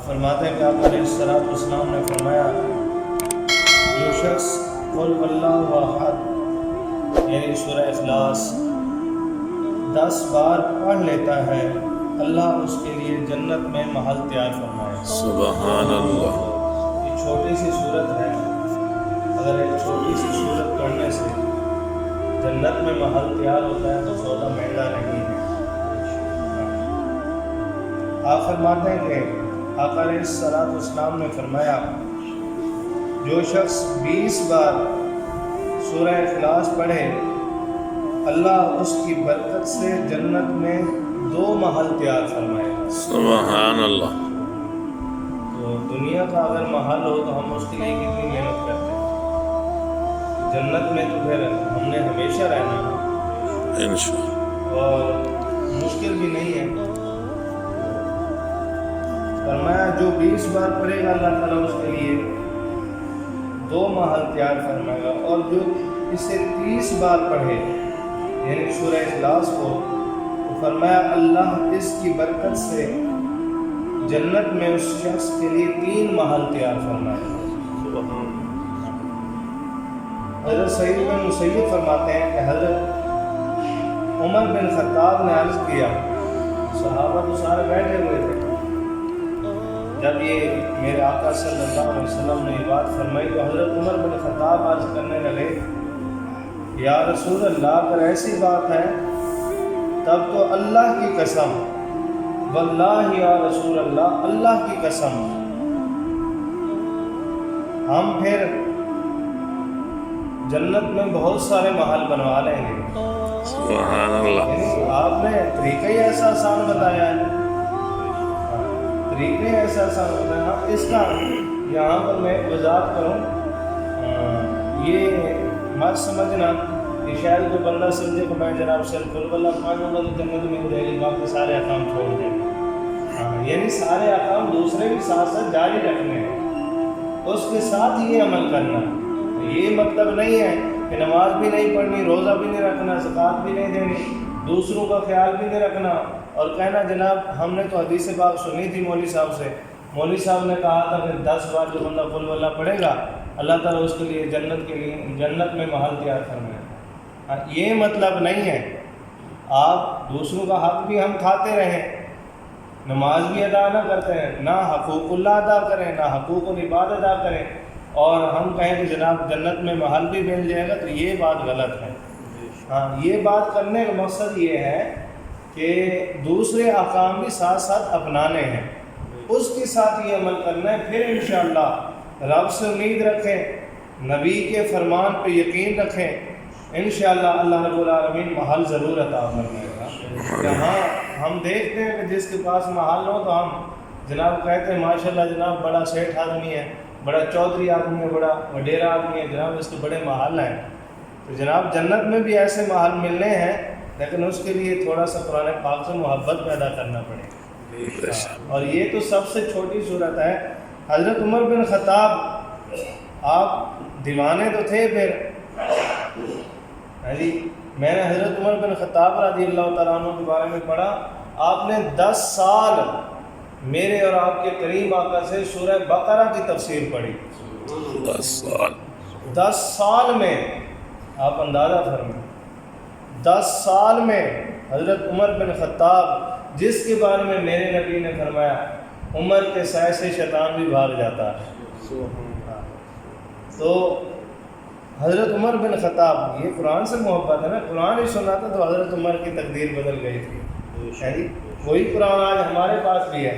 فرماتے ہیں کہ آپ علیہ الصلوۃ والسلام نے فرمایا جو شخص قل واللہ احد یعنی سورہ اخلاص 10 بار پڑھ لیتا ہے اللہ اس کے لیے جنت میں محل تیار فرمائے. سبحان اللہ. یہ چھوٹی سی صورت ہے، اگر ایک چھوٹی سی صورت پڑھنے سے جنت میں محل تیار ہوتا ہے تو سودا مہنگا نہیں ہے. آپ فرماتے ہیں کہ آقا علیہ الصلوۃ والسلام نے فرمایا جو شخص 20 بار سورہ اخلاص پڑھے اللہ اس کی برکت سے جنت میں 2 محل تیار فرمائے. سبحان اللہ. تو دنیا کا اگر محل ہو تو ہم اس کے لیے کتنی محنت کرتے ہیں، جنت میں تو پھر ہم نے ہمیشہ رہنا ہے انشاءاللہ، اور مشکل بھی نہیں ہے. فرمایا جو 20 بار پڑھے گا اللہ تعالیٰ اس کے لیے 2 محل تیار فرمائے گا، اور جو اسے 30 بار پڑھے یعنی سورہ اخلاص کو تو فرمایا اللہ اس کی برکت سے جنت میں اس شخص کے لیے 3 محل تیار فرمائے گا. حضرت سعید بن مسیب فرماتے ہیں کہ حضرت عمر بن خطاب نے عرض کیا، صحابہ تو سارے بیٹھے ہوئے تھے، جب یہ میرے آقا صلی اللہ علیہ وسلم نے یہ بات فرمائی تو حضرت عمر بن خطاب عرض کرنے لگے یا رسول اللہ اگر ایسی بات ہے تب تو اللہ کی قسم، واللہ یا رسول اللہ اللہ کی قسم ہم پھر جنت میں بہت سارے محل بنوا لیں گے. سبحان اللہ. یعنی آپ نے طریقہ ہی ایسا آسان بتایا ہے، طریقے ایسا آسان بتایا. اس کا یہاں پر میں وضاحت کروں، یہ مت سمجھنا کہ شاید کوئی بندہ سمجھے کہ میں جناب صرف قل واللہ پڑھوں گا تو جنت میں ہو جائے گی، باقی سارے احکام چھوڑ دیں گے. یعنی سارے احکام دوسرے بھی ساتھ ساتھ جاری رکھنے ہیں، اس کے ساتھ یہ عمل کرنا. یہ مطلب نہیں ہے کہ نماز بھی نہیں پڑھنی، روزہ بھی نہیں رکھنا، زکوٰۃ بھی نہیں دینی، دوسروں کا خیال بھی نہیں رکھنا اور کہنا جناب ہم نے تو حدیث پاک سنی تھی مولوی صاحب سے، مولوی صاحب نے کہا تھا کہ 10 بار جو بندہ قل واللہ پڑھے گا اللہ تعالیٰ اس کے لیے جنت میں محل تیار فرمائے گا. یہ مطلب نہیں ہے. آپ دوسروں کا حق بھی ہم کھاتے رہیں، نماز بھی ادا نہ کرتے ہیں، نہ حقوق اللہ ادا کریں، نہ حقوق العباد ادا کریں، اور ہم کہیں کہ جناب جنت میں محل بھی مل جائے گا، تو یہ بات غلط ہے. یہ بات کرنے کا مقصد یہ ہے کہ دوسرے احکام بھی ساتھ ساتھ اپنانے ہیں، اس کے ساتھ یہ عمل کرنا ہے. پھر انشاءاللہ رب سے امید رکھیں، نبی کے فرمان پہ یقین رکھیں، انشاءاللہ اللہ رب العالمین محل ضرور عطا فرمائے گا. جہاں ہم دیکھتے ہیں کہ جس کے پاس محل ہو تو ہم جناب کہتے ہیں ماشاءاللہ جناب بڑا سیٹھ آدمی ہے، بڑا چودھری آدمی ہے، بڑا وڈیرا آدمی ہے، جناب اس کے بڑے محل ہیں. تو جناب جنت میں بھی ایسے محل ملنے ہیں، لیکن اس کے لیے تھوڑا سا قرآن پاک سے محبت پیدا کرنا پڑے گا. اور یہ تو سب سے چھوٹی صورت ہے. حضرت عمر بن خطاب آپ دیوانے تو تھے پھر جی، میں نے حضرت عمر بن خطاب رضی اللہ تعالیٰ عنہ کے بارے میں پڑھا، آپ نے 10 سال میرے اور آپ کے کریم آقا سے سورہ بقرہ کی تفسیر پڑھی. 10 سال میں آپ اندازہ فرمائیں، 10 سال میں حضرت عمر بن خطاب جس کے بارے میں میرے نبی نے فرمایا عمر کے سائے سے شیطان بھی بھاگ جاتا ہے. تو حضرت عمر بن خطاب، یہ قرآن سے محبت ہے نا، قرآن ہی سنا تھا تو حضرت عمر کی تقدیر بدل گئی تھی. وہی قرآن آج ہمارے پاس بھی ہے.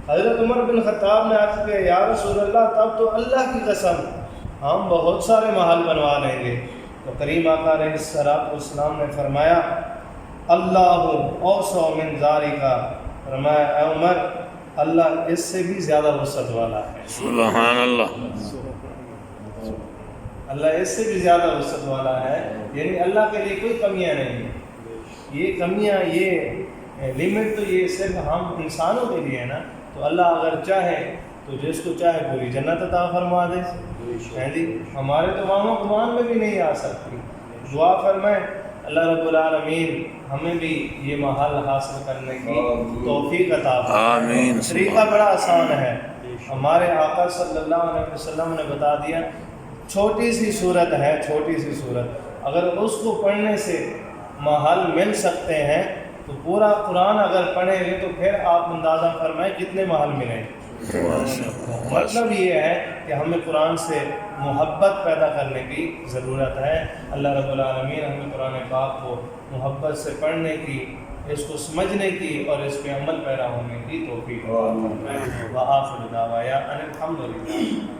حضرت عمر بن خطاب نے عرض کیا یا رسول اللہ تب تو اللہ کی قسم ہم بہت سارے محل بنوا لیں گے. تو کریم آقا علیہ الصلوۃ والسلام نے فرمایا اللہ اوسع من ذالک، فرمایا اے عمر اللہ اس سے بھی زیادہ وسعت والا ہے. سبحان اللہ. اللہ اس سے بھی زیادہ وسعت والا ہے، یعنی اللہ کے لیے کوئی کمیاں نہیں ہیں. یہ کمیاں، یہ لمٹ تو یہ صرف ہم انسانوں کے لیے ہے نا. تو اللہ اگر چاہے تو جس کو چاہے پوری جنت عطا فرما دے. ہمارے تو ماموں گمان میں بھی نہیں آ سکتی. دعا فرمائیں اللہ رب العالمین ہمیں بھی یہ محل حاصل کرنے کی توفیق عطا فرمائے۔ آمین۔ طریقہ بڑا آسان ہے، ہمارے آقا صلی اللہ علیہ وسلم نے بتا دیا، چھوٹی سی صورت ہے، چھوٹی سی صورت، اگر اس کو پڑھنے سے محل مل سکتے ہیں تو پورا قرآن اگر پڑھیں گے تو پھر آپ اندازہ فرمائیں کتنے محل ملیں گے۔ مطلب یہ ہے کہ ہمیں قرآن سے محبت پیدا کرنے کی ضرورت ہے۔ اللہ رب العالمین ہمیں قرآن پاک کو محبت سے پڑھنے کی، اس کو سمجھنے کی اور اس پہ عمل پیرا ہونے کی توفیق عطا فرمائے۔ وآخر دعوانا ان الحمد للہ۔